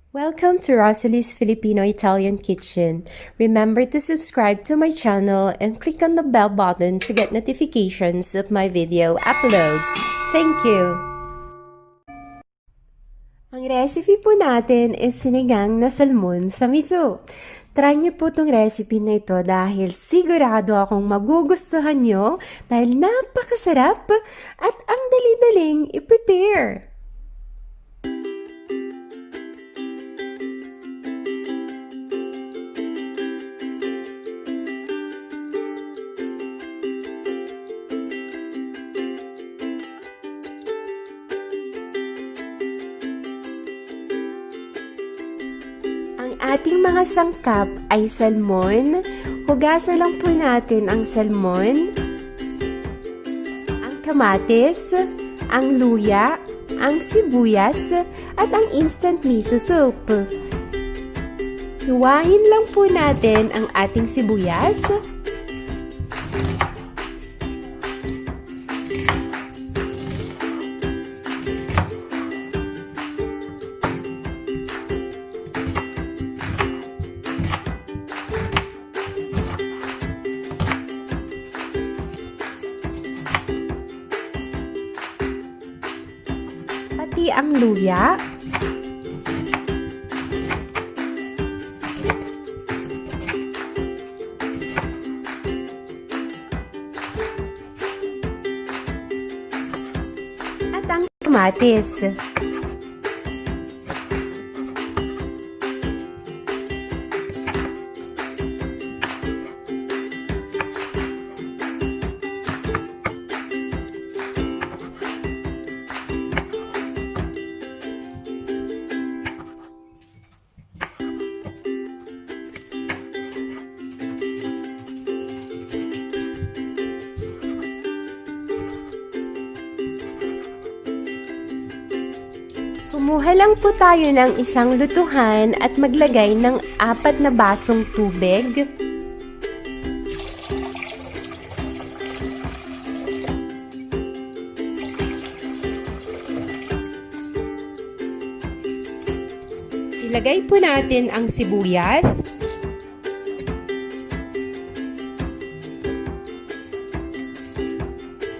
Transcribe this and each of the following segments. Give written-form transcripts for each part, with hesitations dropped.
Welcome to Rosalie's Filipino-Italian Kitchen. Remember to subscribe to my channel and click on the bell button to get notifications of my video uploads. Thank you! Ang recipe po natin is sinigang na salmon sa miso. Try niyo po itong recipe na ito dahil sigurado akong magugustuhan niyo dahil napakasarap at ang dali-daling i-prepare. Ang ating mga sangkap ay salmon. Hugasan lang po natin ang salmon, ang kamatis, ang luya, ang sibuyas, at ang instant miso soup. Hiwain lang po natin ang ating sibuyas. Pati ang luya. At ang kamatis. Kumuha lang po tayo ng isang lutuhan at maglagay ng 4 na basong tubig. Ilagay po natin ang sibuyas.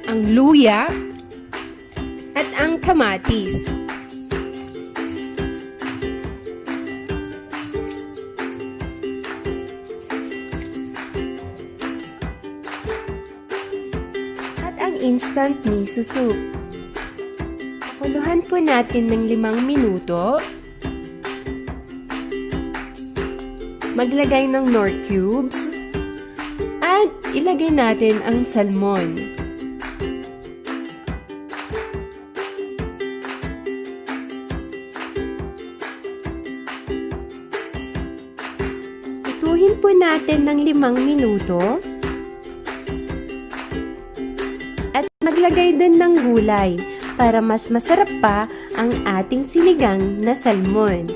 Ang luya at ang kamatis. Instant miso soup. Pakuluhan po natin ng 5 minuto. Maglagay ng knorr cubes. At ilagay natin ang salmon. Ituhin po natin ng 5 minuto. At maglagay din ng gulay para mas masarap pa ang ating sinigang na salmon.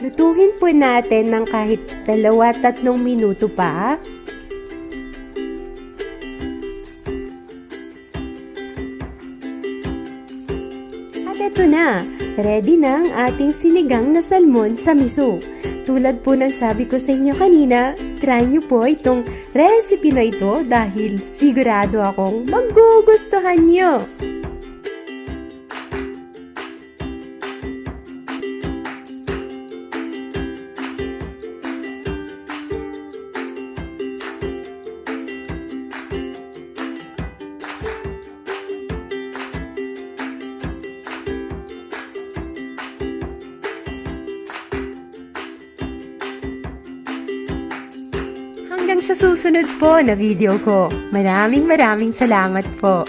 Lutuhin po natin ng kahit 2-3 minuto pa. Ito na, ready na ang ating sinigang na salmon sa miso. Tulad po ng sabi ko sa inyo kanina, try nyo po itong recipe na ito dahil sigurado akong magugustuhan nyo. Hanggang sa susunod po na video ko. Maraming salamat po.